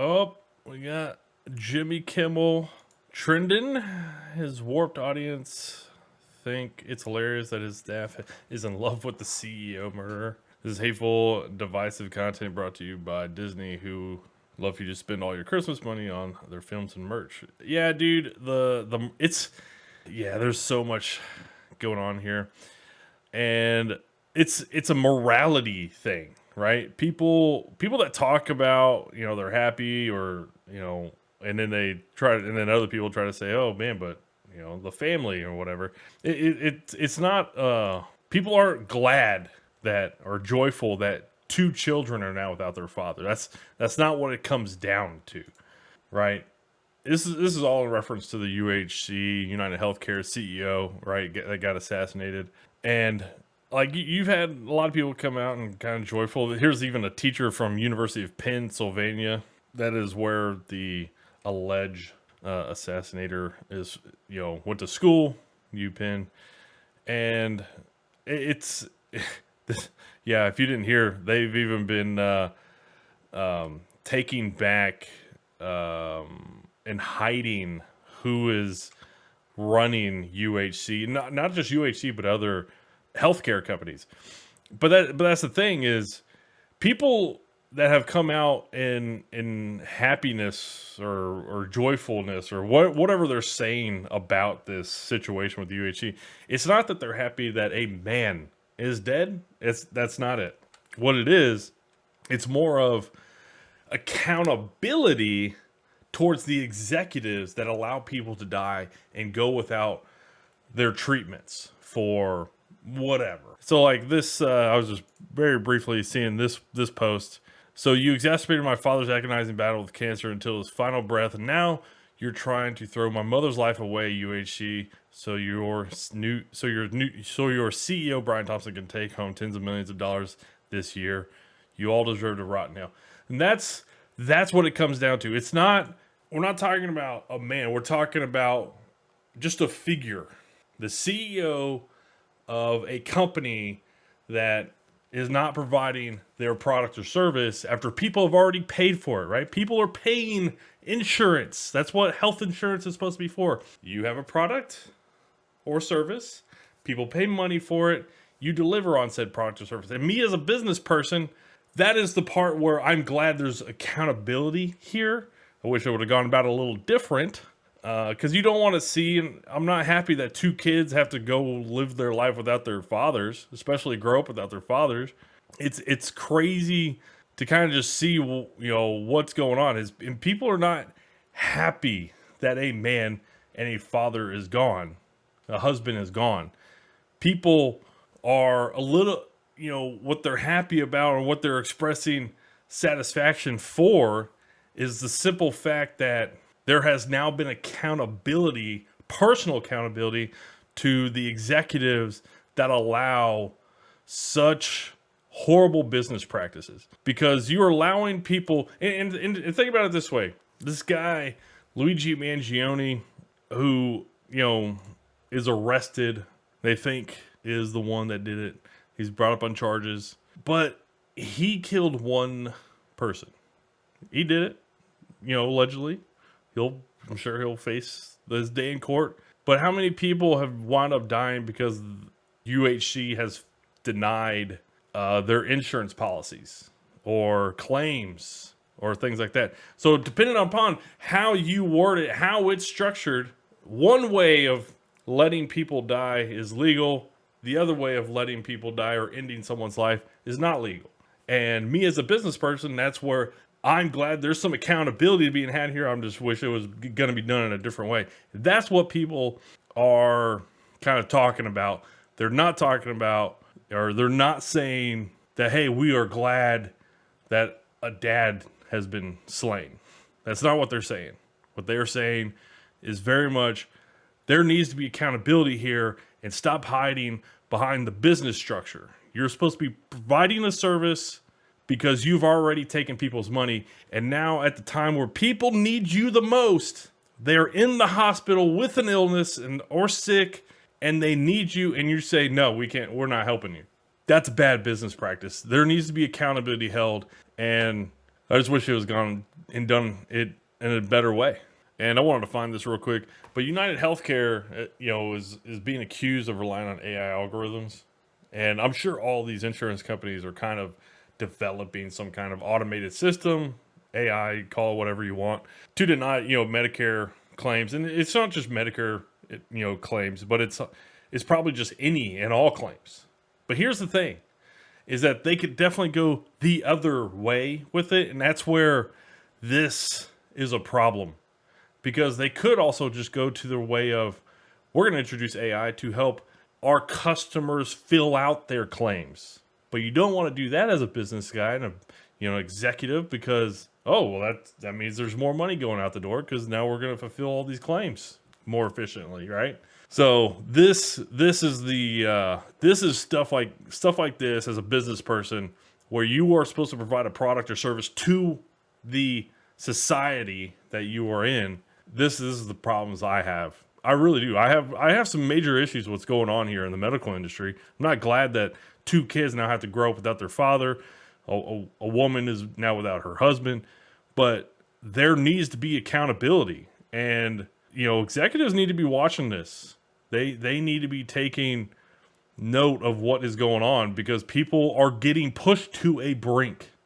Oh, we got Jimmy Kimmel trending. His warped audience think it's hilarious that his staff is in love with the CEO murderer. This is hateful, divisive content brought to you by Disney, who love you to spend all your Christmas money on their films and merch. Yeah, dude, there's so much going on here, and it's a morality thing, right? People that talk about, they're happy, or and then and then other people try to say, oh man, but the family or whatever. It's not. People aren't glad that, or joyful that, two children are now without their father. That's not what it comes down to, right? This is all in reference to the UHC, United Healthcare CEO, right? That got assassinated. And like, you've had a lot of people come out and kind of joyful. Here's even a teacher from University of Pennsylvania. That is where the alleged assassinator is, went to school, UPenn. And it's yeah, if you didn't hear, they've even been taking back and hiding who is running UHC, not just UHC, but other healthcare companies. But that's the thing, is people that have come out in happiness or joyfulness, or whatever they're saying about this situation with the UHC. It's not that they're happy that a man is dead. That's not it. What it is, it's more of accountability towards the executives that allow people to die and go without their treatments for whatever. So like this, I was just very briefly seeing this post. So, you exacerbated my father's agonizing battle with cancer until his final breath, and now you're trying to throw my mother's life away, UHC. So your CEO Brian Thompson can take home tens of millions of dollars this year. You all deserve to rot now. And that's what it comes down to. We're not talking about a man. We're talking about just a figure, the CEO of a company that is not providing their product or service after people have already paid for it, right? People are paying insurance. That's what health insurance is supposed to be for. You have a product or service, people pay money for it, you deliver on said product or service. And me as a business person, that is the part where I'm glad there's accountability here. I wish I would have gone about it a little different, because you don't want to see, and I'm not happy that two kids have to go live their life without their fathers, especially grow up without their fathers. It's crazy to kind of just see, what's going on. And people are not happy that a man and a father is gone, a husband is gone. People are a little, what they're happy about, or what they're expressing satisfaction for, is the simple fact that there has now been accountability, personal accountability, to the executives that allow such horrible business practices. Because you're allowing people, and think about it this way. This guy, Luigi Mangione, who, is arrested, they think is the one that did it. He's brought up on charges, but he killed one person. He did it, allegedly. I'm sure he'll face this day in court. But how many people have wound up dying because UHC has denied their insurance policies or claims or things like that? So depending upon how you word it, how it's structured, one way of letting people die is legal. The other way of letting people die or ending someone's life is not legal. And me as a business person, that's where I'm glad there's some accountability being had here. I just wish it was going to be done in a different way. That's what people are kind of talking about. They're not talking about, or they're not saying that, hey, we are glad that a dad has been slain. That's not what they're saying. What they're saying is very much, there needs to be accountability here, and stop hiding behind the business structure. You're supposed to be providing a service because you've already taken people's money. And now at the time where people need you the most, they're in the hospital with an illness or sick, and they need you, and you say, no, we can't, we're not helping you. That's bad business practice. There needs to be accountability held. And I just wish it was gone and done it in a better way. And I wanted to find this real quick, but United Healthcare, is being accused of relying on AI algorithms, and I'm sure all these insurance companies are kind of developing some kind of automated system, AI, call it whatever you want, to deny Medicare claims, and it's not just Medicare claims, but it's probably just any and all claims. But here's the thing: is that they could definitely go the other way with it, and that's where this is a problem. Because they could also just go to the way of, we're going to introduce AI to help our customers fill out their claims. But you don't want to do that as a business guy and a executive, because that means there's more money going out the door, because now we're going to fulfill all these claims more efficiently, right? So this is stuff like this as a business person, where you are supposed to provide a product or service to the society that you are in. This is the problems I have. I really do. I have some major issues with what's going on here in the medical industry. I'm not glad that 2 kids now have to grow up without their father. A woman is now without her husband. But there needs to be accountability. And, executives need to be watching this. They need to be taking note of what is going on, because people are getting pushed to a brink.